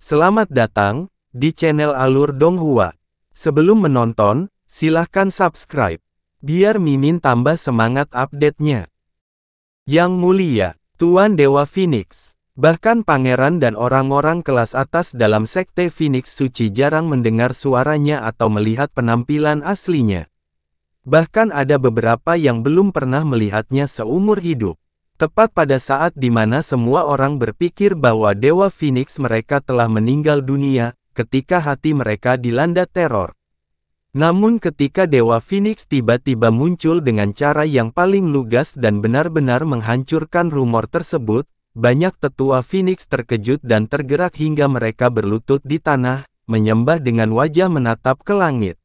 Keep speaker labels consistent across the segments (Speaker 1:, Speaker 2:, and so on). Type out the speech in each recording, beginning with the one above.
Speaker 1: Selamat datang di channel Alur Donghua. Sebelum menonton, silahkan subscribe, biar Mimin tambah semangat update-nya. Yang mulia, Tuan Dewa Phoenix, bahkan pangeran dan orang-orang kelas atas dalam sekte Phoenix Suci jarang mendengar suaranya atau melihat penampilan aslinya. Bahkan ada beberapa yang belum pernah melihatnya seumur hidup. Tepat pada saat di mana semua orang berpikir bahwa Dewa Phoenix mereka telah meninggal dunia, ketika hati mereka dilanda teror. Namun ketika Dewa Phoenix tiba-tiba muncul dengan cara yang paling lugas dan benar-benar menghancurkan rumor tersebut, banyak tetua Phoenix terkejut dan tergerak hingga mereka berlutut di tanah, menyembah dengan wajah menatap ke langit.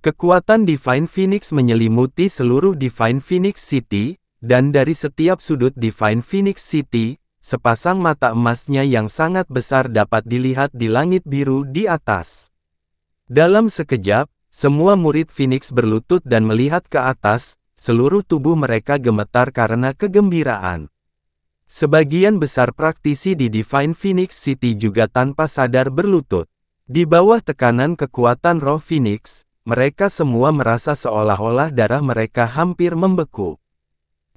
Speaker 1: Kekuatan Divine Phoenix menyelimuti seluruh Divine Phoenix City, dan dari setiap sudut Divine Phoenix City, sepasang mata emasnya yang sangat besar dapat dilihat di langit biru di atas. Dalam sekejap, semua murid Phoenix berlutut dan melihat ke atas, seluruh tubuh mereka gemetar karena kegembiraan. Sebagian besar praktisi di Divine Phoenix City juga tanpa sadar berlutut. Di bawah tekanan kekuatan roh Phoenix, mereka semua merasa seolah-olah darah mereka hampir membeku.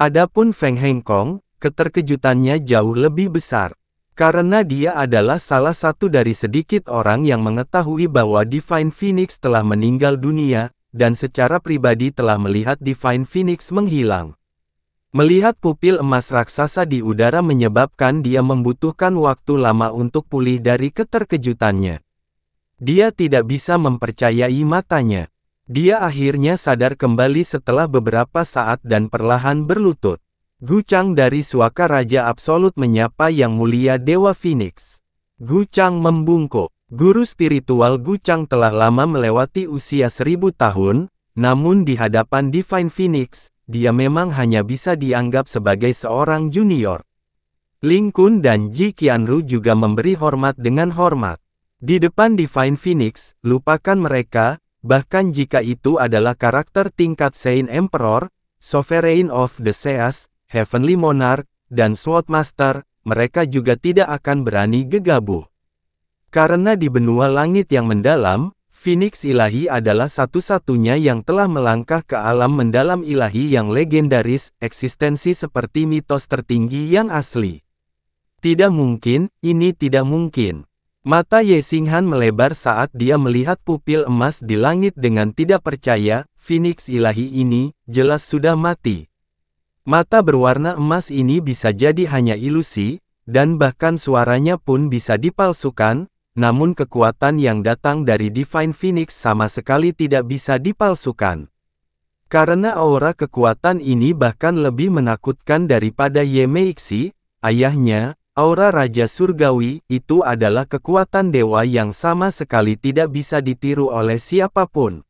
Speaker 1: Adapun Feng Hengkong, keterkejutannya jauh lebih besar. Karena dia adalah salah satu dari sedikit orang yang mengetahui bahwa Divine Phoenix telah meninggal dunia, dan secara pribadi telah melihat Divine Phoenix menghilang. Melihat pupil emas raksasa di udara menyebabkan dia membutuhkan waktu lama untuk pulih dari keterkejutannya. Dia tidak bisa mempercayai matanya. Dia akhirnya sadar kembali setelah beberapa saat dan perlahan berlutut. Gu Chang dari Suaka Raja Absolut menyapa Yang Mulia Dewa Phoenix. Gu Chang membungkuk. Guru spiritual Gu Chang telah lama melewati usia 1000 tahun, namun di hadapan Divine Phoenix, dia memang hanya bisa dianggap sebagai seorang junior. Ling Kun dan Ji Qianru juga memberi hormat dengan hormat. Di depan Divine Phoenix, lupakan mereka. Bahkan jika itu adalah karakter tingkat Saint Emperor, Sovereign of the Seas, Heavenly Monarch, dan Swordmaster, mereka juga tidak akan berani gegabah. Karena di benua langit yang mendalam, Phoenix Ilahi adalah satu-satunya yang telah melangkah ke alam mendalam ilahi yang legendaris, eksistensi seperti mitos tertinggi yang asli. Tidak mungkin, ini tidak mungkin. Mata Ye Xinghan melebar saat dia melihat pupil emas di langit dengan tidak percaya, Phoenix Ilahi ini, jelas sudah mati. Mata berwarna emas ini bisa jadi hanya ilusi, dan bahkan suaranya pun bisa dipalsukan, namun kekuatan yang datang dari Divine Phoenix sama sekali tidak bisa dipalsukan. Karena aura kekuatan ini bahkan lebih menakutkan daripada Ye Meixi, ayahnya. Aura Raja Surgawi, itu adalah kekuatan dewa yang sama sekali tidak bisa ditiru oleh siapapun.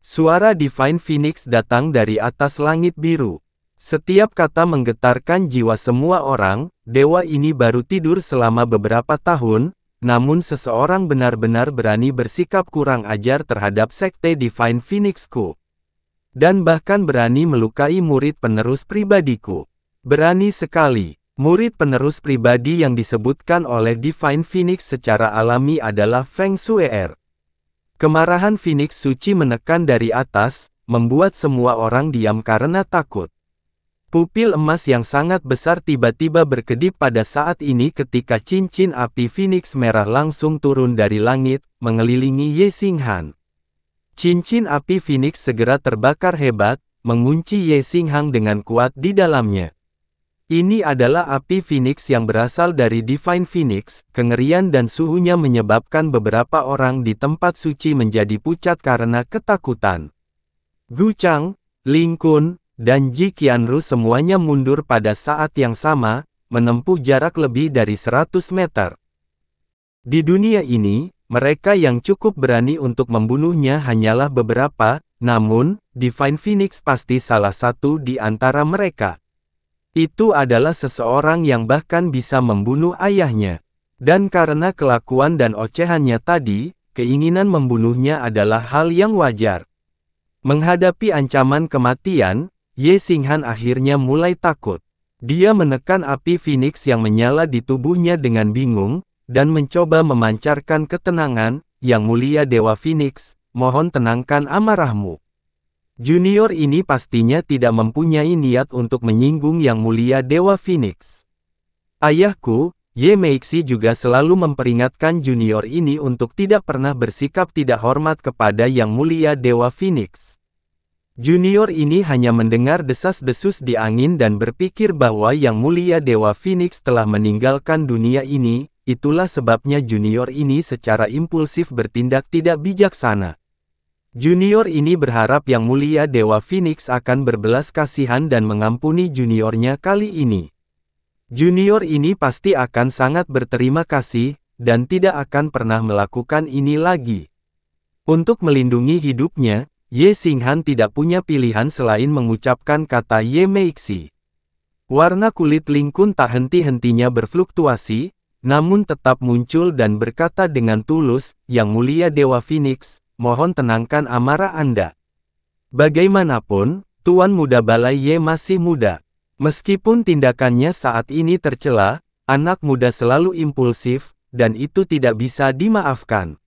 Speaker 1: Suara Divine Phoenix datang dari atas langit biru. Setiap kata menggetarkan jiwa semua orang, dewa ini baru tidur selama beberapa tahun, namun seseorang benar-benar berani bersikap kurang ajar terhadap sekte Divine Phoenixku. Dan bahkan berani melukai murid penerus pribadiku. Berani sekali. Murid penerus pribadi yang disebutkan oleh Divine Phoenix secara alami adalah Feng Shue'er. Kemarahan Phoenix Suci menekan dari atas, membuat semua orang diam karena takut. Pupil emas yang sangat besar tiba-tiba berkedip pada saat ini ketika cincin api Phoenix merah langsung turun dari langit, mengelilingi Ye Xinghan. Cincin api Phoenix segera terbakar hebat, mengunci Ye Xinghan dengan kuat di dalamnya. Ini adalah api Phoenix yang berasal dari Divine Phoenix, kengerian dan suhunya menyebabkan beberapa orang di tempat suci menjadi pucat karena ketakutan. Gu Chang, Ling Kun, dan Ji Qianru semuanya mundur pada saat yang sama, menempuh jarak lebih dari 100 meter. Di dunia ini, mereka yang cukup berani untuk membunuhnya hanyalah beberapa, namun, Divine Phoenix pasti salah satu di antara mereka. Itu adalah seseorang yang bahkan bisa membunuh ayahnya. Dan karena kelakuan dan ocehannya tadi, keinginan membunuhnya adalah hal yang wajar. Menghadapi ancaman kematian, Ye Xinghan akhirnya mulai takut. Dia menekan api Phoenix yang menyala di tubuhnya dengan bingung, dan mencoba memancarkan ketenangan. Yang mulia Dewa Phoenix, mohon tenangkan amarahmu. Junior ini pastinya tidak mempunyai niat untuk menyinggung Yang Mulia Dewa Phoenix. Ayahku, Ye Meixi juga selalu memperingatkan junior ini untuk tidak pernah bersikap tidak hormat kepada Yang Mulia Dewa Phoenix. Junior ini hanya mendengar desas-desus di angin dan berpikir bahwa Yang Mulia Dewa Phoenix telah meninggalkan dunia ini. Itulah sebabnya junior ini secara impulsif bertindak tidak bijaksana. Junior ini berharap Yang Mulia Dewa Phoenix akan berbelas kasihan dan mengampuni juniornya kali ini. Junior ini pasti akan sangat berterima kasih, dan tidak akan pernah melakukan ini lagi. Untuk melindungi hidupnya, Ye Xinghan tidak punya pilihan selain mengucapkan kata Ye Meixi. Warna kulit Ling Kun tak henti-hentinya berfluktuasi, namun tetap muncul dan berkata dengan tulus, Yang Mulia Dewa Phoenix, mohon tenangkan amarah Anda. Bagaimanapun, Tuan Muda Balai Ye masih muda. Meskipun tindakannya saat ini tercela, anak muda selalu impulsif, dan itu tidak bisa dimaafkan.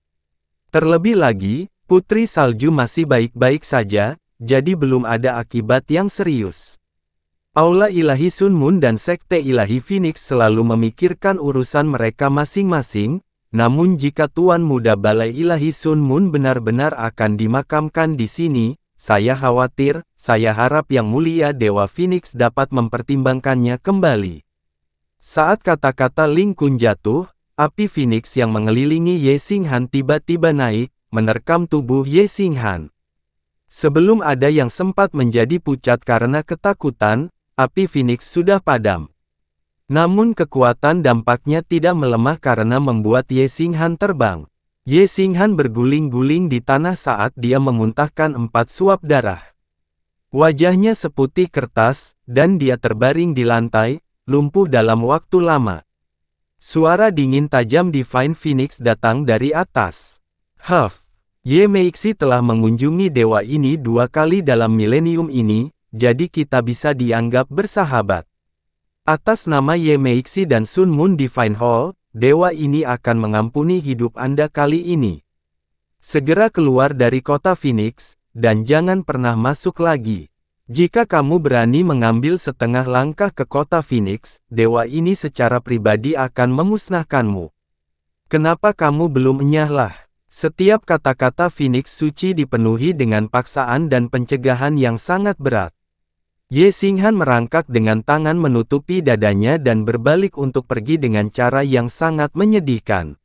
Speaker 1: Terlebih lagi, Putri Salju masih baik-baik saja, jadi belum ada akibat yang serius. Aula Ilahi Sun Moon dan Sekte Ilahi Phoenix selalu memikirkan urusan mereka masing-masing, namun jika Tuan Muda Balai Ilahi Sun Moon benar-benar akan dimakamkan di sini, saya khawatir, saya harap Yang Mulia Dewa Phoenix dapat mempertimbangkannya kembali. Saat kata-kata Ling Kun jatuh, api Phoenix yang mengelilingi Ye Xinghan tiba-tiba naik, menerkam tubuh Ye Xinghan. Sebelum ada yang sempat menjadi pucat karena ketakutan, api Phoenix sudah padam. Namun kekuatan dampaknya tidak melemah karena membuat Ye Xinghan terbang. Ye Xinghan berguling-guling di tanah saat dia memuntahkan 4 suap darah. Wajahnya seputih kertas, dan dia terbaring di lantai, lumpuh dalam waktu lama. Suara dingin tajam Divine Phoenix datang dari atas. Huff, Ye Meixi telah mengunjungi dewa ini 2 kali dalam milenium ini, jadi kita bisa dianggap bersahabat. Atas nama Ye Meixi dan Sun Moon Divine Hall, dewa ini akan mengampuni hidup Anda kali ini. Segera keluar dari kota Phoenix, dan jangan pernah masuk lagi. Jika kamu berani mengambil setengah langkah ke kota Phoenix, dewa ini secara pribadi akan memusnahkanmu. Kenapa kamu belum menyahlah? Setiap kata-kata Phoenix suci dipenuhi dengan paksaan dan pencegahan yang sangat berat. Ye Xinghan merangkak dengan tangan menutupi dadanya dan berbalik untuk pergi dengan cara yang sangat menyedihkan.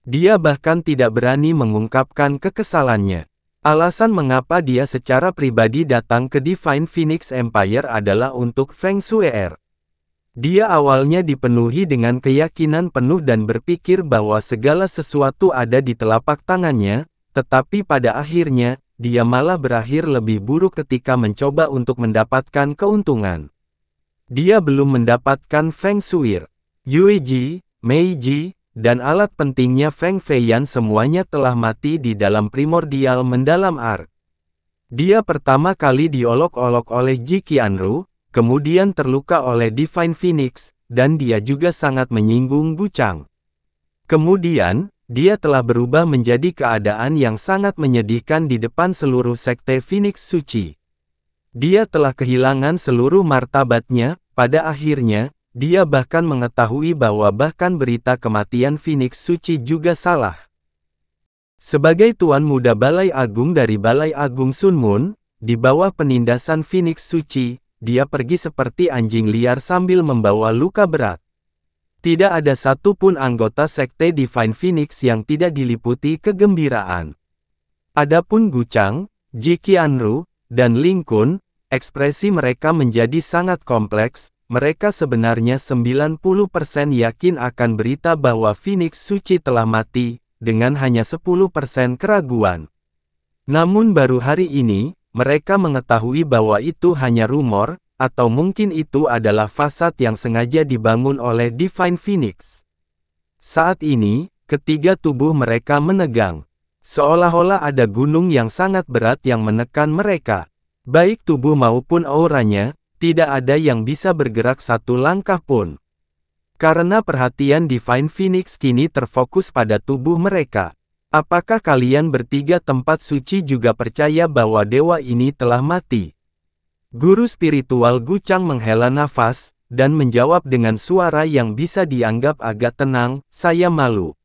Speaker 1: Dia bahkan tidak berani mengungkapkan kekesalannya. Alasan mengapa dia secara pribadi datang ke Divine Phoenix Empire adalah untuk Feng Shui. Dia awalnya dipenuhi dengan keyakinan penuh dan berpikir bahwa segala sesuatu ada di telapak tangannya, tetapi pada akhirnya, dia malah berakhir lebih buruk ketika mencoba untuk mendapatkan keuntungan. Dia belum mendapatkan Feng Shui, Yueji, Meiji, dan alat pentingnya Feng Feiyan semuanya telah mati di dalam primordial mendalam ark. Dia pertama kali diolok-olok oleh Ji Qianru, kemudian terluka oleh Divine Phoenix, dan dia juga sangat menyinggung Guchang. Kemudian, dia telah berubah menjadi keadaan yang sangat menyedihkan di depan seluruh sekte Phoenix Suci. Dia telah kehilangan seluruh martabatnya, pada akhirnya, dia bahkan mengetahui bahwa bahkan berita kematian Phoenix Suci juga salah. Sebagai Tuan Muda Balai Agung dari Balai Agung Sun Moon, di bawah penindasan Phoenix Suci, dia pergi seperti anjing liar sambil membawa luka berat. Tidak ada satupun anggota sekte Divine Phoenix yang tidak diliputi kegembiraan. Adapun Guchang, Ji Qianru, dan Ling Kun, ekspresi mereka menjadi sangat kompleks. Mereka sebenarnya 90% yakin akan berita bahwa Phoenix Suci telah mati, dengan hanya 10% keraguan. Namun baru hari ini, mereka mengetahui bahwa itu hanya rumor, atau mungkin itu adalah fasad yang sengaja dibangun oleh Divine Phoenix. Saat ini, ketiga tubuh mereka menegang. Seolah-olah ada gunung yang sangat berat yang menekan mereka. Baik tubuh maupun auranya, tidak ada yang bisa bergerak satu langkah pun. Karena perhatian Divine Phoenix kini terfokus pada tubuh mereka. Apakah kalian bertiga tempat suci juga percaya bahwa dewa ini telah mati? Guru spiritual Guchang menghela nafas, dan menjawab dengan suara yang bisa dianggap agak tenang, saya malu.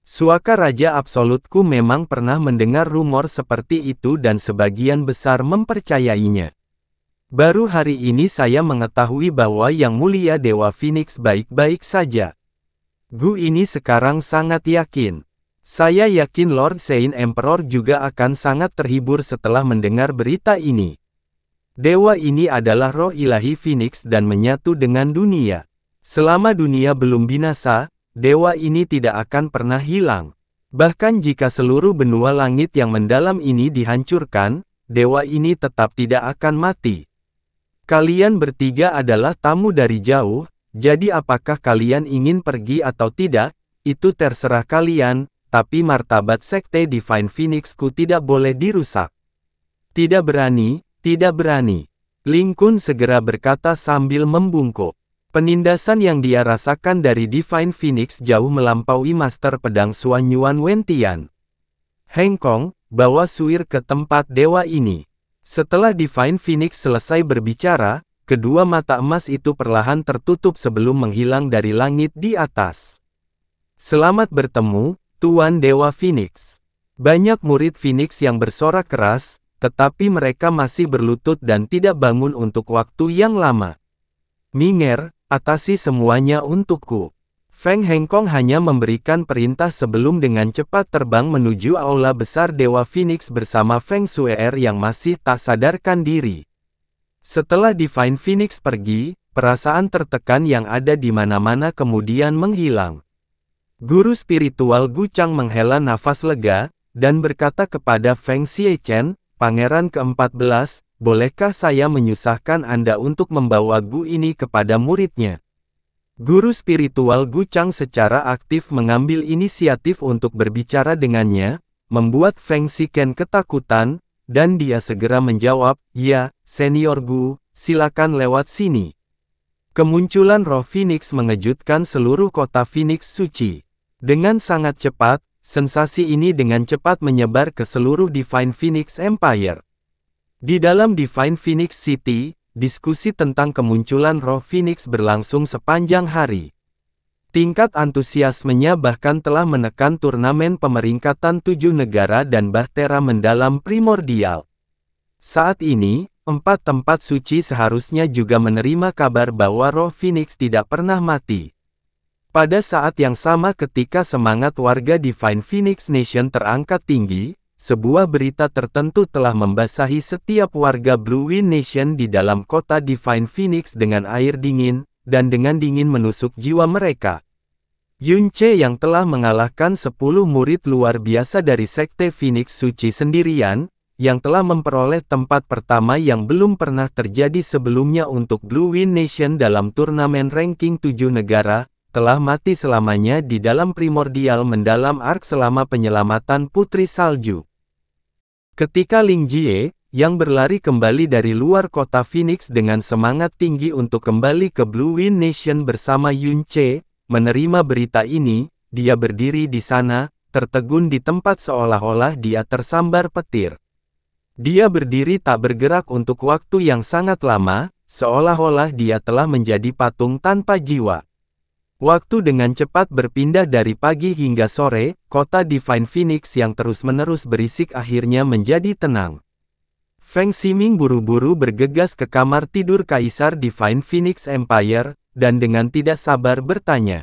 Speaker 1: Suaka Raja Absolutku memang pernah mendengar rumor seperti itu dan sebagian besar mempercayainya. Baru hari ini saya mengetahui bahwa Yang Mulia Dewa Phoenix baik-baik saja. Gu ini sekarang sangat yakin. Saya yakin Lord Saint Emperor juga akan sangat terhibur setelah mendengar berita ini. Dewa ini adalah roh ilahi Phoenix dan menyatu dengan dunia. Selama dunia belum binasa, dewa ini tidak akan pernah hilang. Bahkan jika seluruh benua langit yang mendalam ini dihancurkan, dewa ini tetap tidak akan mati. Kalian bertiga adalah tamu dari jauh, jadi apakah kalian ingin pergi atau tidak, itu terserah kalian, tapi martabat Sekte Divine Phoenix-ku tidak boleh dirusak. Tidak berani, tidak berani. Ling Kun segera berkata sambil membungkuk. Penindasan yang dia rasakan dari Divine Phoenix jauh melampaui Master Pedang Xuan Yuan Wentian. Heng Kong, bawa Suir ke tempat dewa ini. Setelah Divine Phoenix selesai berbicara, kedua mata emas itu perlahan tertutup sebelum menghilang dari langit di atas. Selamat bertemu, Tuan Dewa Phoenix. Banyak murid Phoenix yang bersorak keras, tetapi mereka masih berlutut dan tidak bangun untuk waktu yang lama. Minger, atasi semuanya untukku. Feng Hengkong hanya memberikan perintah sebelum dengan cepat terbang menuju aula besar Dewa Phoenix bersama Feng Shue'er yang masih tak sadarkan diri. Setelah Divine Phoenix pergi, perasaan tertekan yang ada di mana-mana kemudian menghilang. Guru spiritual Guchang menghela nafas lega, dan berkata kepada Feng Xichen, Pangeran ke-14, bolehkah saya menyusahkan Anda untuk membawa Gu ini kepada muridnya? Guru spiritual Guchang secara aktif mengambil inisiatif untuk berbicara dengannya, membuat Feng Xichen ketakutan, dan dia segera menjawab, ya, Senior Gu, silakan lewat sini. Kemunculan roh Phoenix mengejutkan seluruh kota Phoenix suci. Dengan sangat cepat, sensasi ini dengan cepat menyebar ke seluruh Divine Phoenix Empire. Di dalam Divine Phoenix City, diskusi tentang kemunculan roh Phoenix berlangsung sepanjang hari. Tingkat antusiasmenya bahkan telah menekan turnamen pemeringkatan 7 negara dan bahtera mendalam primordial. Saat ini, 4 tempat suci seharusnya juga menerima kabar bahwa roh Phoenix tidak pernah mati. Pada saat yang sama ketika semangat warga Divine Phoenix Nation terangkat tinggi, sebuah berita tertentu telah membasahi setiap warga Blue Wind Nation di dalam kota Divine Phoenix dengan air dingin, dan dengan dingin menusuk jiwa mereka. Yun Che yang telah mengalahkan 10 murid luar biasa dari Sekte Phoenix Suci sendirian, yang telah memperoleh tempat pertama yang belum pernah terjadi sebelumnya untuk Blue Wind Nation dalam turnamen ranking 7 negara, telah mati selamanya di dalam primordial mendalam ark selama penyelamatan Putri Salju. Ketika Ling Jie, yang berlari kembali dari luar kota Phoenix dengan semangat tinggi untuk kembali ke Blue Wind Nation bersama Yun Che, menerima berita ini, dia berdiri di sana, tertegun di tempat seolah-olah dia tersambar petir. Dia berdiri tak bergerak untuk waktu yang sangat lama, seolah-olah dia telah menjadi patung tanpa jiwa. Waktu dengan cepat berpindah dari pagi hingga sore, kota Divine Phoenix yang terus-menerus berisik akhirnya menjadi tenang. Feng Ximing buru-buru bergegas ke kamar tidur Kaisar Divine Phoenix Empire, dan dengan tidak sabar bertanya.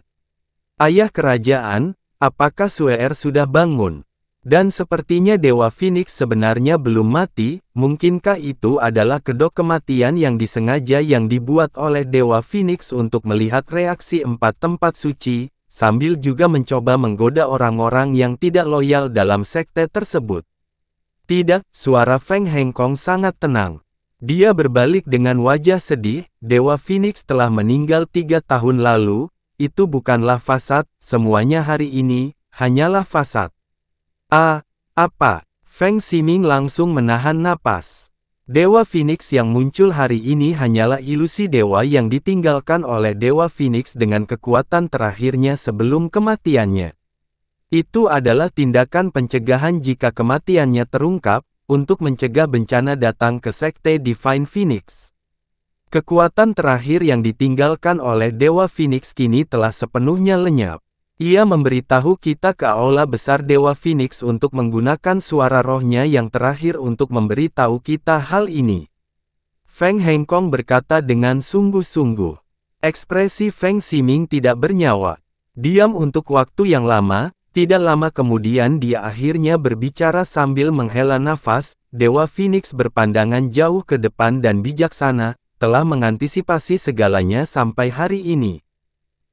Speaker 1: Ayah kerajaan, apakah Shue'er sudah bangun? Dan sepertinya Dewa Phoenix sebenarnya belum mati, mungkinkah itu adalah kedok kematian yang disengaja yang dibuat oleh Dewa Phoenix untuk melihat reaksi 4 tempat suci, sambil juga mencoba menggoda orang-orang yang tidak loyal dalam sekte tersebut. Tidak, suara Feng Hengkong sangat tenang. Dia berbalik dengan wajah sedih, Dewa Phoenix telah meninggal 3 tahun lalu, itu bukanlah fasad, semuanya hari ini, hanyalah fasad. Apa? Feng Ximing langsung menahan napas. Dewa Phoenix yang muncul hari ini hanyalah ilusi dewa yang ditinggalkan oleh Dewa Phoenix dengan kekuatan terakhirnya sebelum kematiannya. Itu adalah tindakan pencegahan jika kematiannya terungkap, untuk mencegah bencana datang ke Sekte Divine Phoenix. Kekuatan terakhir yang ditinggalkan oleh Dewa Phoenix kini telah sepenuhnya lenyap. Ia memberitahu kita ke aula besar Dewa Phoenix untuk menggunakan suara rohnya yang terakhir untuk memberitahu kita hal ini. Feng Hengkong berkata dengan sungguh-sungguh. Ekspresi Feng Ximing tidak bernyawa. Diam untuk waktu yang lama. Tidak lama kemudian dia akhirnya berbicara sambil menghela nafas. Dewa Phoenix berpandangan jauh ke depan dan bijaksana, telah mengantisipasi segalanya sampai hari ini.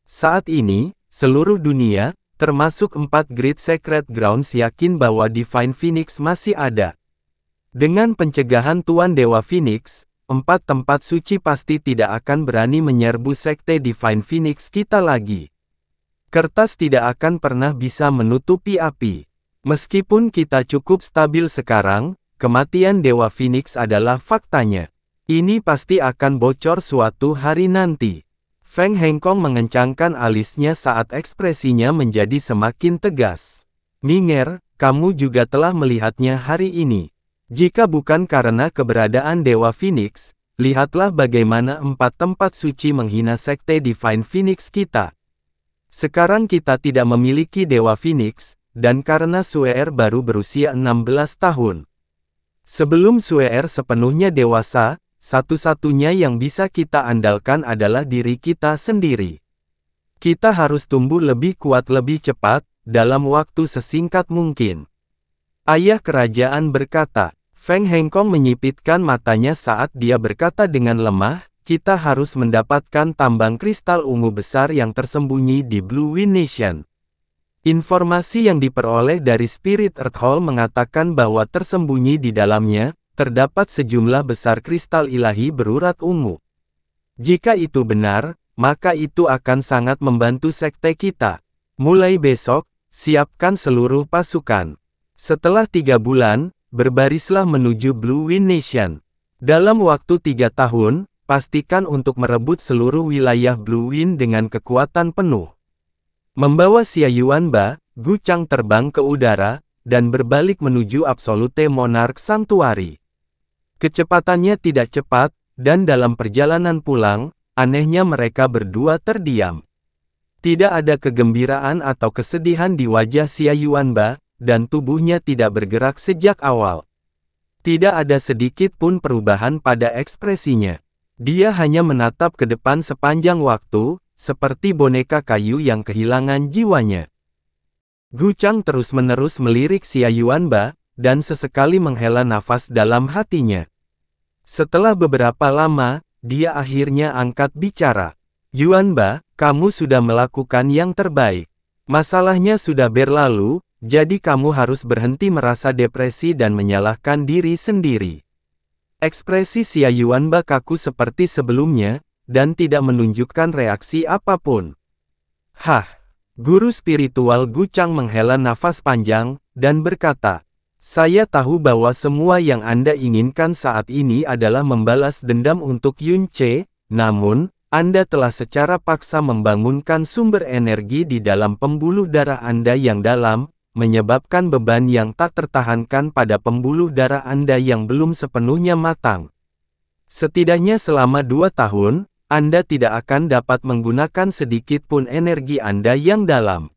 Speaker 1: Saat ini, seluruh dunia, termasuk 4 Great Sacred Grounds yakin bahwa Divine Phoenix masih ada. Dengan pencegahan Tuan Dewa Phoenix, 4 tempat suci pasti tidak akan berani menyerbu Sekte Divine Phoenix kita lagi. Kertas tidak akan pernah bisa menutupi api. Meskipun kita cukup stabil sekarang, kematian Dewa Phoenix adalah faktanya. Ini pasti akan bocor suatu hari nanti. Feng Hengkong mengencangkan alisnya saat ekspresinya menjadi semakin tegas. Ninger, kamu juga telah melihatnya hari ini. Jika bukan karena keberadaan Dewa Phoenix, lihatlah bagaimana 4 tempat suci menghina Sekte Divine Phoenix kita. Sekarang kita tidak memiliki Dewa Phoenix, dan karena Suer baru berusia 16 tahun. Sebelum Suer sepenuhnya dewasa, satu-satunya yang bisa kita andalkan adalah diri kita sendiri. Kita harus tumbuh lebih kuat lebih cepat, dalam waktu sesingkat mungkin. Ayah kerajaan berkata. Feng Hengkong menyipitkan matanya saat dia berkata dengan lemah, kita harus mendapatkan tambang kristal ungu besar yang tersembunyi di Blue Wind Nation. Informasi yang diperoleh dari Spirit Earth Hall mengatakan bahwa tersembunyi di dalamnya, terdapat sejumlah besar kristal ilahi berurat ungu. Jika itu benar, maka itu akan sangat membantu sekte kita. Mulai besok, siapkan seluruh pasukan. Setelah 3 bulan, berbarislah menuju Blue Wind Nation. Dalam waktu 3 tahun, pastikan untuk merebut seluruh wilayah Blue Wind dengan kekuatan penuh. Membawa Xia Yuanba, Gu Chang terbang ke udara, dan berbalik menuju Absolute Monarch Sanctuary. Kecepatannya tidak cepat, dan dalam perjalanan pulang, anehnya mereka berdua terdiam. Tidak ada kegembiraan atau kesedihan di wajah Xia Yuanba, dan tubuhnya tidak bergerak sejak awal. Tidak ada sedikit pun perubahan pada ekspresinya. Dia hanya menatap ke depan sepanjang waktu, seperti boneka kayu yang kehilangan jiwanya. Gu Chang terus-menerus melirik Xia Yuanba, dan sesekali menghela nafas dalam hatinya. Setelah beberapa lama, dia akhirnya angkat bicara. Yuanba, kamu sudah melakukan yang terbaik. Masalahnya sudah berlalu, jadi kamu harus berhenti merasa depresi dan menyalahkan diri sendiri. Ekspresi Xia Yuanba kaku seperti sebelumnya, dan tidak menunjukkan reaksi apapun. Hah! Guru spiritual Gu Chang menghela nafas panjang, dan berkata, saya tahu bahwa semua yang Anda inginkan saat ini adalah membalas dendam untuk Yun Che, namun, Anda telah secara paksa membangunkan sumber energi di dalam pembuluh darah Anda yang dalam, menyebabkan beban yang tak tertahankan pada pembuluh darah Anda yang belum sepenuhnya matang. Setidaknya selama 2 tahun, Anda tidak akan dapat menggunakan sedikit pun energi Anda yang dalam.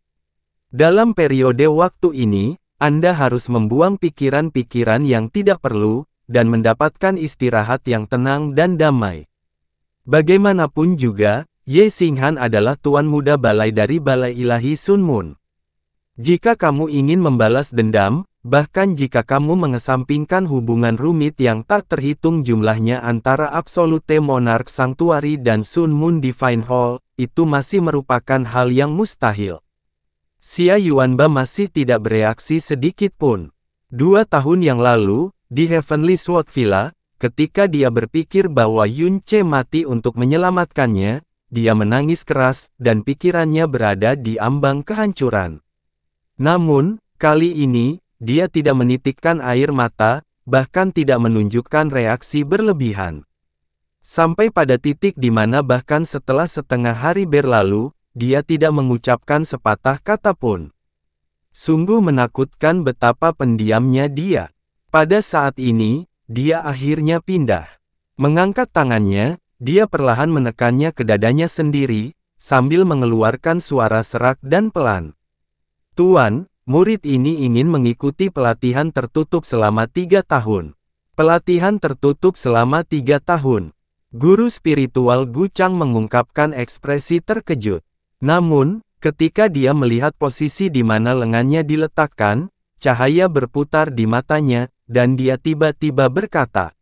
Speaker 1: Dalam periode waktu ini, Anda harus membuang pikiran-pikiran yang tidak perlu, dan mendapatkan istirahat yang tenang dan damai. Bagaimanapun juga, Ye Xinghan adalah tuan muda balai dari Balai Ilahi Sun Moon. Jika kamu ingin membalas dendam, bahkan jika kamu mengesampingkan hubungan rumit yang tak terhitung jumlahnya antara Absolute Monarch Sanctuary dan Sun Moon Divine Hall, itu masih merupakan hal yang mustahil. Xia Yuanba masih tidak bereaksi sedikit pun. 2 tahun yang lalu, di Heavenly Sword Villa, ketika dia berpikir bahwa Yun Che mati untuk menyelamatkannya, dia menangis keras, dan pikirannya berada di ambang kehancuran. Namun, kali ini, dia tidak menitikkan air mata, bahkan tidak menunjukkan reaksi berlebihan. Sampai pada titik di mana bahkan setelah setengah hari berlalu, dia tidak mengucapkan sepatah kata pun. Sungguh menakutkan betapa pendiamnya dia. Pada saat ini, dia akhirnya pindah. Mengangkat tangannya, dia perlahan menekannya ke dadanya sendiri, sambil mengeluarkan suara serak dan pelan. Tuan, murid ini ingin mengikuti pelatihan tertutup selama 3 tahun. Pelatihan tertutup selama 3 tahun. Guru spiritual Gu Chang mengungkapkan ekspresi terkejut. Namun, ketika dia melihat posisi di mana lengannya diletakkan, cahaya berputar di matanya, dan dia tiba-tiba berkata,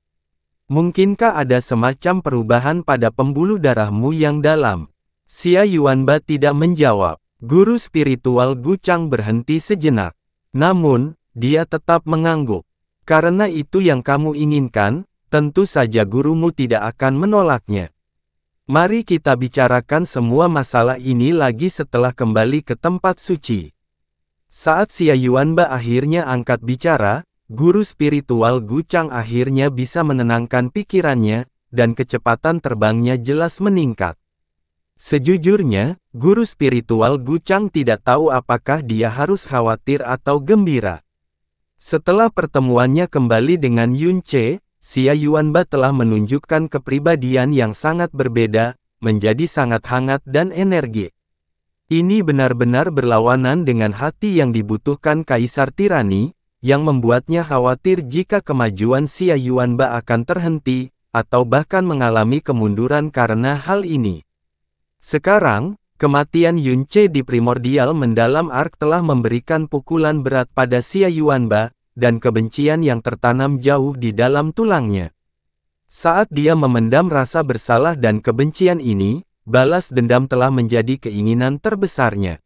Speaker 1: "Mungkinkah ada semacam perubahan pada pembuluh darahmu yang dalam?" Xia Yuanba tidak menjawab. Guru spiritual Gu Chang berhenti sejenak. Namun, dia tetap mengangguk. Karena itu yang kamu inginkan, tentu saja gurumu tidak akan menolaknya. Mari kita bicarakan semua masalah ini lagi setelah kembali ke tempat suci. Saat Xia Yuanba akhirnya angkat bicara, guru spiritual Gu Chang akhirnya bisa menenangkan pikirannya, dan kecepatan terbangnya jelas meningkat. Sejujurnya, guru spiritual Gu Chang tidak tahu apakah dia harus khawatir atau gembira. Setelah pertemuannya kembali dengan Yun Che, Xia Yuanba telah menunjukkan kepribadian yang sangat berbeda, menjadi sangat hangat dan energik. Ini benar-benar berlawanan dengan hati yang dibutuhkan Kaisar Tirani, yang membuatnya khawatir jika kemajuan Xia Yuanba akan terhenti, atau bahkan mengalami kemunduran karena hal ini. Sekarang, kematian Yun Che di Primordial Mendalam Ark telah memberikan pukulan berat pada Xia Yuanba, dan kebencian yang tertanam jauh di dalam tulangnya. Saat dia memendam rasa bersalah dan kebencian ini, balas dendam telah menjadi keinginan terbesarnya.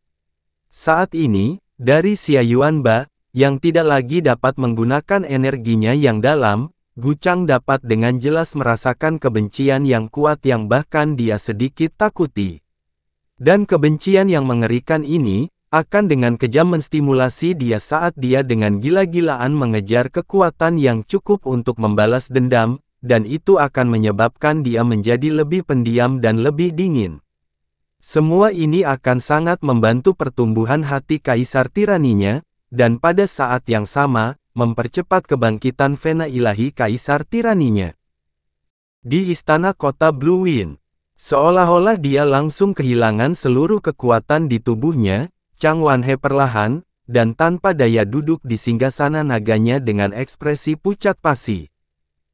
Speaker 1: Saat ini, dari Xia Yuanba, yang tidak lagi dapat menggunakan energinya yang dalam, Gu Chang dapat dengan jelas merasakan kebencian yang kuat yang bahkan dia sedikit takuti. Dan kebencian yang mengerikan ini, akan dengan kejam menstimulasi dia saat dia dengan gila-gilaan mengejar kekuatan yang cukup untuk membalas dendam, dan itu akan menyebabkan dia menjadi lebih pendiam dan lebih dingin. Semua ini akan sangat membantu pertumbuhan hati Kaisar Tiraninya, dan pada saat yang sama, mempercepat kebangkitan vena ilahi Kaisar Tiraninya. Di istana kota Blue Wind, seolah-olah dia langsung kehilangan seluruh kekuatan di tubuhnya, Chang Wanhe perlahan, dan tanpa daya duduk di singgasana naganya dengan ekspresi pucat pasi.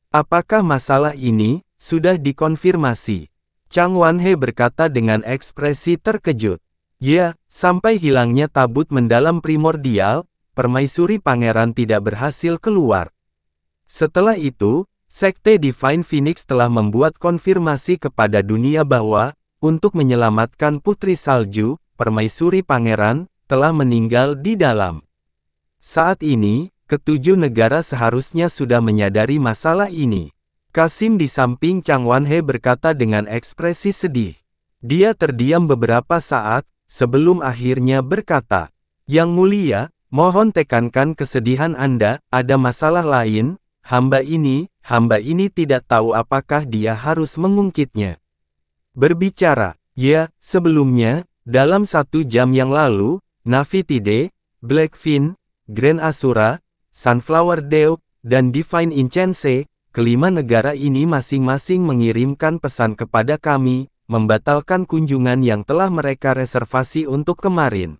Speaker 1: Apakah masalah ini sudah dikonfirmasi? Chang Wanhe berkata dengan ekspresi terkejut. Ya, sampai hilangnya tabut mendalam primordial, permaisuri pangeran tidak berhasil keluar. Setelah itu, Sekte Divine Phoenix telah membuat konfirmasi kepada dunia bahwa, untuk menyelamatkan Putri Salju, permaisuri pangeran, telah meninggal di dalam. Saat ini, ketujuh negara seharusnya sudah menyadari masalah ini. Kasim di samping Chang Wanhe berkata dengan ekspresi sedih. Dia terdiam beberapa saat, sebelum akhirnya berkata, "Yang mulia, mohon tekankan kesedihan Anda, ada masalah lain, hamba ini tidak tahu apakah dia harus mengungkitnya." Berbicara, ya, sebelumnya, dalam 1 jam yang lalu, Navi Tide, Blackfin, Grand Asura, Sunflower Dew, dan Divine Incense, kelima negara ini masing-masing mengirimkan pesan kepada kami, membatalkan kunjungan yang telah mereka reservasi untuk kemarin.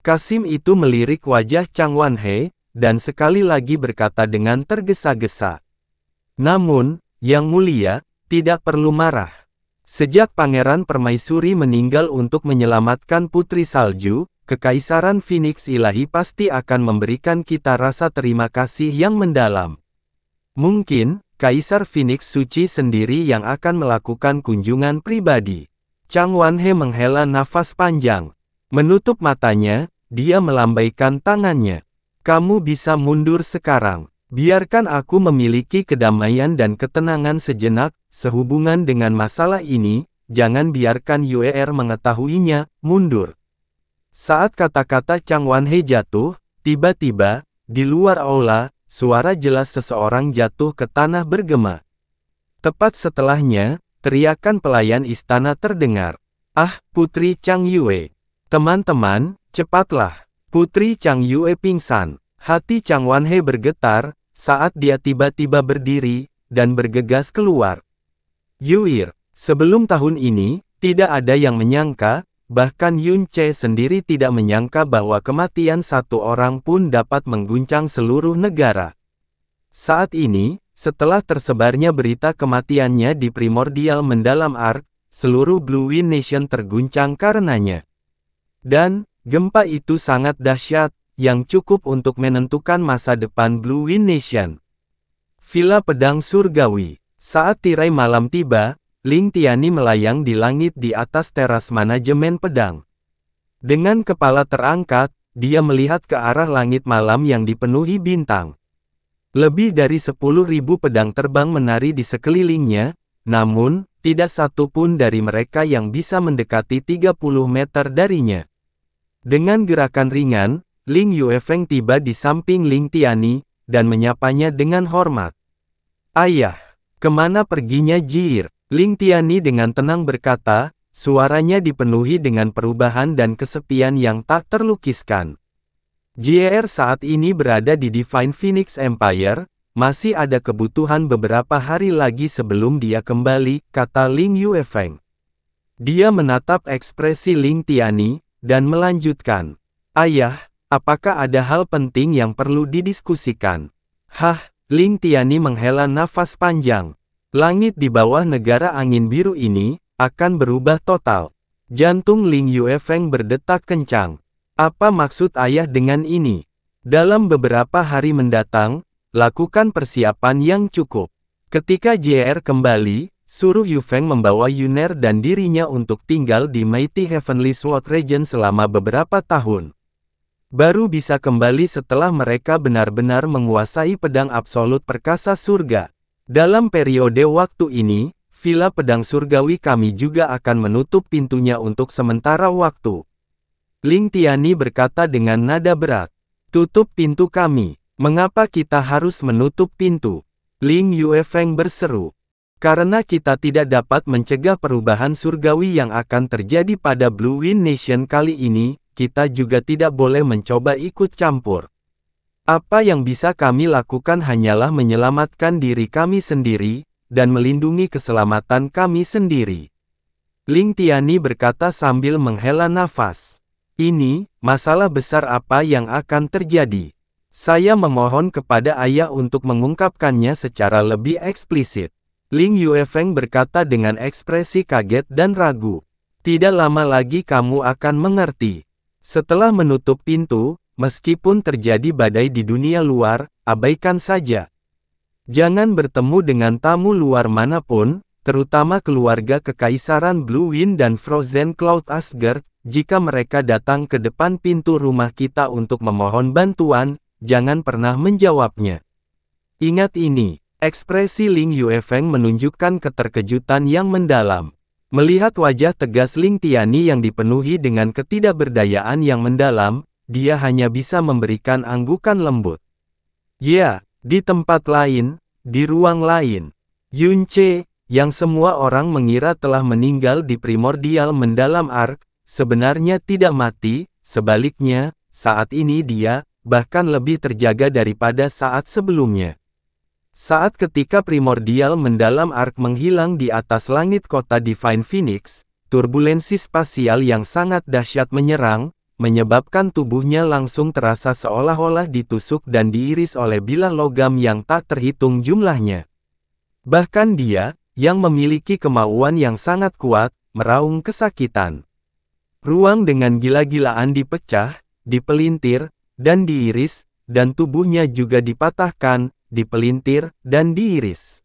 Speaker 1: Kasim itu melirik wajah Chang Wanhe, dan sekali lagi berkata dengan tergesa-gesa. "Namun, Yang Mulia, tidak perlu marah. Sejak Pangeran Permaisuri meninggal untuk menyelamatkan Putri Salju, Kekaisaran Phoenix Ilahi pasti akan memberikan kita rasa terima kasih yang mendalam. Mungkin, Kaisar Phoenix Suci sendiri yang akan melakukan kunjungan pribadi." Chang Wanhe menghela nafas panjang. Menutup matanya, dia melambaikan tangannya. "Kamu bisa mundur sekarang. Biarkan aku memiliki kedamaian dan ketenangan sejenak, sehubungan dengan masalah ini, jangan biarkan UER mengetahuinya, mundur." Saat kata-kata Chang Wanhe jatuh, tiba-tiba, di luar aula, suara jelas seseorang jatuh ke tanah bergema. Tepat setelahnya, teriakan pelayan istana terdengar. "Ah, Putri Chang Yue! Teman-teman, cepatlah!" Putri Chang Yue pingsan. Hati Chang Wanhe bergetar, saat dia tiba-tiba berdiri, dan bergegas keluar. Yuir, sebelum tahun ini, tidak ada yang menyangka, bahkan Yun Che sendiri tidak menyangka bahwa kematian satu orang pun dapat mengguncang seluruh negara. Saat ini, setelah tersebarnya berita kematiannya di Primordial Mendalam Ark, seluruh Blue Wind Nation terguncang karenanya. Dan, gempa itu sangat dahsyat, yang cukup untuk menentukan masa depan Blue Wind Nation. Villa Pedang Surgawi. Saat tirai malam tiba, Ling Tiani melayang di langit di atas teras manajemen pedang. Dengan kepala terangkat, dia melihat ke arah langit malam yang dipenuhi bintang. Lebih dari 10.000 pedang terbang menari di sekelilingnya, namun, tidak satu pun dari mereka yang bisa mendekati 30 meter darinya. Dengan gerakan ringan, Ling Yuefeng tiba di samping Ling Tiani, dan menyapanya dengan hormat. "Ayah, kemana perginya Jir?" Ling Tiani dengan tenang berkata, suaranya dipenuhi dengan perubahan dan kesepian yang tak terlukiskan. JR saat ini berada di Divine Phoenix Empire, masih ada kebutuhan beberapa hari lagi sebelum dia kembali, kata Ling Yuefeng. Dia menatap ekspresi Ling Tiani, dan melanjutkan. "Ayah, apakah ada hal penting yang perlu didiskusikan?" "Hah," Ling Tiani menghela nafas panjang. Langit di bawah negara angin biru ini, akan berubah total. Jantung Ling Yuefeng berdetak kencang. Apa maksud ayah dengan ini? Dalam beberapa hari mendatang, lakukan persiapan yang cukup. Ketika JR kembali, suruh Yufeng membawa Yuner dan dirinya untuk tinggal di Mighty Heavenly Sword Region selama beberapa tahun. Baru bisa kembali setelah mereka benar-benar menguasai pedang absolut perkasa surga. Dalam periode waktu ini, Villa Pedang Surgawi kami juga akan menutup pintunya untuk sementara waktu. Ling Tiani berkata dengan nada berat. "Tutup pintu kami. Mengapa kita harus menutup pintu?" Ling Yuefeng berseru. "Karena kita tidak dapat mencegah perubahan surgawi yang akan terjadi pada Blue Wind Nation kali ini, kita juga tidak boleh mencoba ikut campur. Apa yang bisa kami lakukan hanyalah menyelamatkan diri kami sendiri, dan melindungi keselamatan kami sendiri." Ling Tiani berkata sambil menghela nafas. "Ini, masalah besar apa yang akan terjadi. Saya memohon kepada ayah untuk mengungkapkannya secara lebih eksplisit." Ling Yuefeng berkata dengan ekspresi kaget dan ragu. "Tidak lama lagi kamu akan mengerti. Setelah menutup pintu, meskipun terjadi badai di dunia luar, abaikan saja. Jangan bertemu dengan tamu luar manapun, terutama keluarga Kekaisaran Blue Wind dan Frozen Cloud Asgard, jika mereka datang ke depan pintu rumah kita untuk memohon bantuan, jangan pernah menjawabnya. Ingat ini." Ekspresi Ling Yuefeng menunjukkan keterkejutan yang mendalam. Melihat wajah tegas Ling Tiani yang dipenuhi dengan ketidakberdayaan yang mendalam, dia hanya bisa memberikan anggukan lembut. "Ya, di tempat lain, di ruang lain. Yun Che, yang semua orang mengira telah meninggal di Primordial Mendalam Ark, sebenarnya tidak mati, sebaliknya, saat ini dia, bahkan lebih terjaga daripada saat sebelumnya. Saat ketika Primordial Mendalam Ark menghilang di atas langit kota Divine Phoenix, turbulensi spasial yang sangat dahsyat menyerang, menyebabkan tubuhnya langsung terasa seolah-olah ditusuk dan diiris oleh bilah logam yang tak terhitung jumlahnya. Bahkan dia, yang memiliki kemauan yang sangat kuat, meraung kesakitan. Ruang dengan gila-gilaan dipecah, dipelintir, dan diiris, dan tubuhnya juga dipatahkan, dipelintir, dan diiris.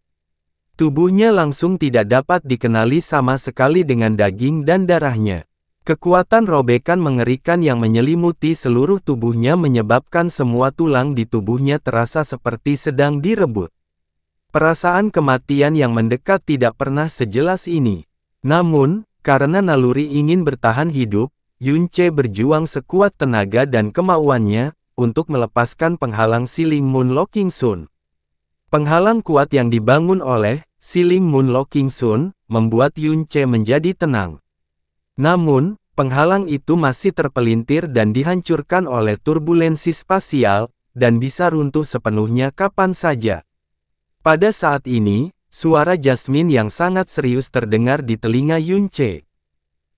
Speaker 1: Tubuhnya langsung tidak dapat dikenali sama sekali dengan daging dan darahnya. Kekuatan robekan mengerikan yang menyelimuti seluruh tubuhnya menyebabkan semua tulang di tubuhnya terasa seperti sedang direbut. Perasaan kematian yang mendekat tidak pernah sejelas ini. Namun, karena naluri ingin bertahan hidup, Yun Che berjuang sekuat tenaga dan kemauannya, untuk melepaskan penghalang Sealing Moon Locking Sun. Penghalang kuat yang dibangun oleh Sealing Moon Locking Sun membuat Yun Ce menjadi tenang. Namun, penghalang itu masih terpelintir dan dihancurkan oleh turbulensi spasial, dan bisa runtuh sepenuhnya kapan saja. Pada saat ini, suara Jasmine yang sangat serius terdengar di telinga Yun Ce.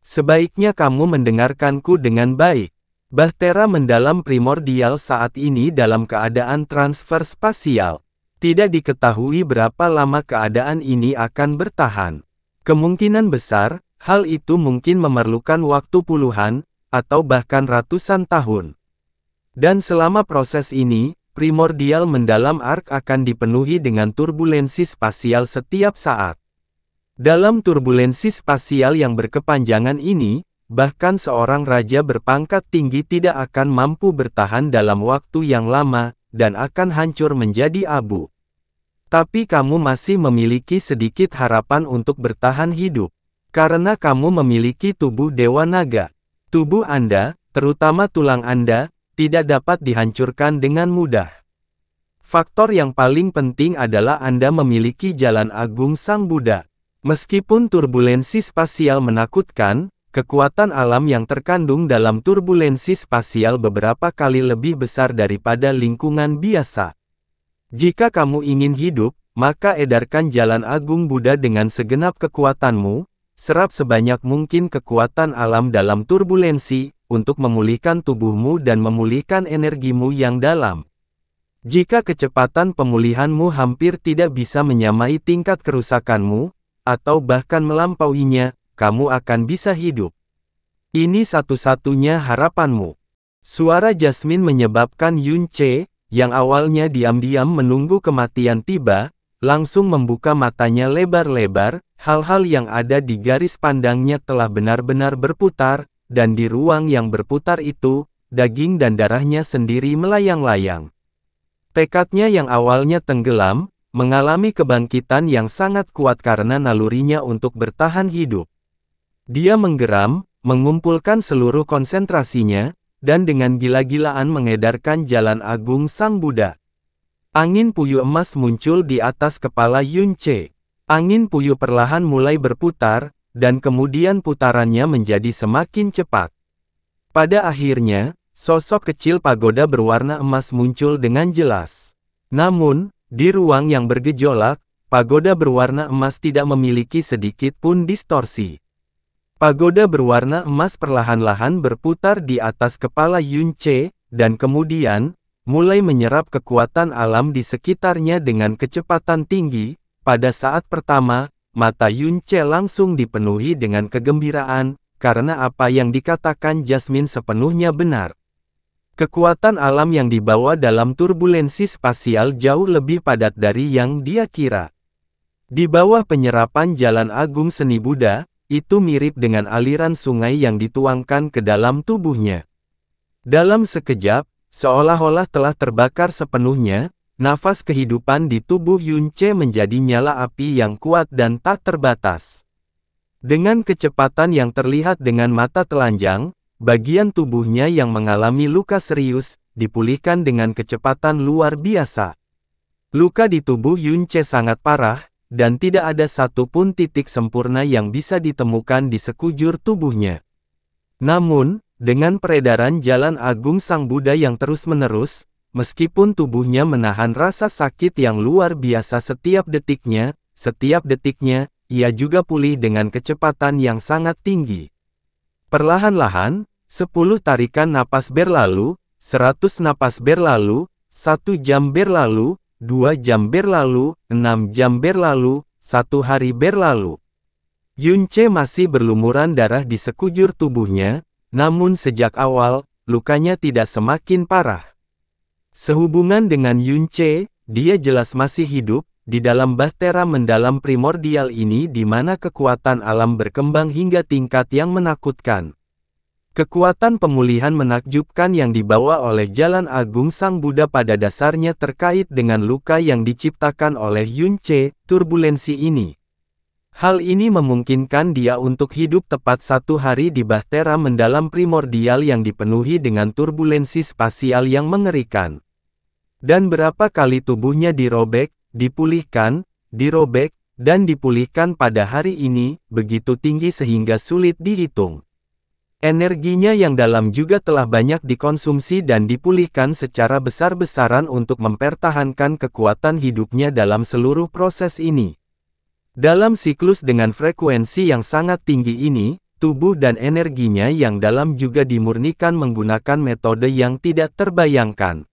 Speaker 1: Sebaiknya kamu mendengarkanku dengan baik. Bahtera mendalam primordial saat ini dalam keadaan transfer spasial. Tidak diketahui berapa lama keadaan ini akan bertahan. Kemungkinan besar, hal itu mungkin memerlukan waktu puluhan, atau bahkan ratusan tahun. Dan selama proses ini, primordial mendalam ark akan dipenuhi dengan turbulensi spasial setiap saat. Dalam turbulensi spasial yang berkepanjangan ini, bahkan seorang raja berpangkat tinggi tidak akan mampu bertahan dalam waktu yang lama, dan akan hancur menjadi abu. Tapi kamu masih memiliki sedikit harapan untuk bertahan hidup. Karena kamu memiliki tubuh Dewa Naga. Tubuh Anda, terutama tulang Anda, tidak dapat dihancurkan dengan mudah. Faktor yang paling penting adalah Anda memiliki jalan agung Sang Buddha. Meskipun turbulensi spasial menakutkan, kekuatan alam yang terkandung dalam turbulensi spasial beberapa kali lebih besar daripada lingkungan biasa. Jika kamu ingin hidup, maka edarkan jalan agung Buddha dengan segenap kekuatanmu, serap sebanyak mungkin kekuatan alam dalam turbulensi, untuk memulihkan tubuhmu dan memulihkan energimu yang dalam. Jika kecepatan pemulihanmu hampir tidak bisa menyamai tingkat kerusakanmu, atau bahkan melampauinya, kamu akan bisa hidup. Ini satu-satunya harapanmu. Suara Jasmine menyebabkan Yun Ce, yang awalnya diam-diam menunggu kematian tiba, langsung membuka matanya lebar-lebar. Hal-hal yang ada di garis pandangnya telah benar-benar berputar, dan di ruang yang berputar itu, daging dan darahnya sendiri melayang-layang. Tekadnya yang awalnya tenggelam, mengalami kebangkitan yang sangat kuat karena nalurinya untuk bertahan hidup. Dia menggeram, mengumpulkan seluruh konsentrasinya, dan dengan gila-gilaan mengedarkan jalan agung Sang Buddha. Angin puyuh emas muncul di atas kepala Yun Ce. Angin puyuh perlahan mulai berputar, dan kemudian putarannya menjadi semakin cepat. Pada akhirnya, sosok kecil pagoda berwarna emas muncul dengan jelas. Namun, di ruang yang bergejolak, pagoda berwarna emas tidak memiliki sedikit pun distorsi. Pagoda berwarna emas perlahan-lahan berputar di atas kepala Yun Ce, dan kemudian, mulai menyerap kekuatan alam di sekitarnya dengan kecepatan tinggi. Pada saat pertama, mata Yun Ce langsung dipenuhi dengan kegembiraan, karena apa yang dikatakan Jasmine sepenuhnya benar. Kekuatan alam yang dibawa dalam turbulensi spasial jauh lebih padat dari yang dia kira. Di bawah penyerapan jalan agung seni Buddha, itu mirip dengan aliran sungai yang dituangkan ke dalam tubuhnya. Dalam sekejap, seolah-olah telah terbakar sepenuhnya, nafas kehidupan di tubuh Yun Ce menjadi nyala api yang kuat dan tak terbatas. Dengan kecepatan yang terlihat dengan mata telanjang, bagian tubuhnya yang mengalami luka serius, dipulihkan dengan kecepatan luar biasa. Luka di tubuh Yun Ce sangat parah, dan tidak ada satupun titik sempurna yang bisa ditemukan di sekujur tubuhnya. Namun, dengan peredaran jalan agung Sang Buddha yang terus-menerus, meskipun tubuhnya menahan rasa sakit yang luar biasa setiap detiknya, ia juga pulih dengan kecepatan yang sangat tinggi. Perlahan-lahan, 10 tarikan napas berlalu, 100 napas berlalu, 1 jam berlalu, 2 jam berlalu, 6 jam berlalu, 1 hari berlalu. Yun Ce masih berlumuran darah di sekujur tubuhnya, namun sejak awal, lukanya tidak semakin parah. Sehubungan dengan Yun Ce, dia jelas masih hidup, di dalam bahtera mendalam primordial ini di mana kekuatan alam berkembang hingga tingkat yang menakutkan. Kekuatan pemulihan menakjubkan yang dibawa oleh jalan agung Sang Buddha pada dasarnya terkait dengan luka yang diciptakan oleh Yun Ce, turbulensi ini. Hal ini memungkinkan dia untuk hidup tepat 1 hari di bahtera mendalam primordial yang dipenuhi dengan turbulensi spasial yang mengerikan. Dan berapa kali tubuhnya dirobek, dipulihkan, dirobek, dan dipulihkan pada hari ini, begitu tinggi sehingga sulit dihitung. Energinya yang dalam juga telah banyak dikonsumsi dan dipulihkan secara besar-besaran untuk mempertahankan kekuatan hidupnya dalam seluruh proses ini. Dalam siklus dengan frekuensi yang sangat tinggi ini, tubuh dan energinya yang dalam juga dimurnikan menggunakan metode yang tidak terbayangkan.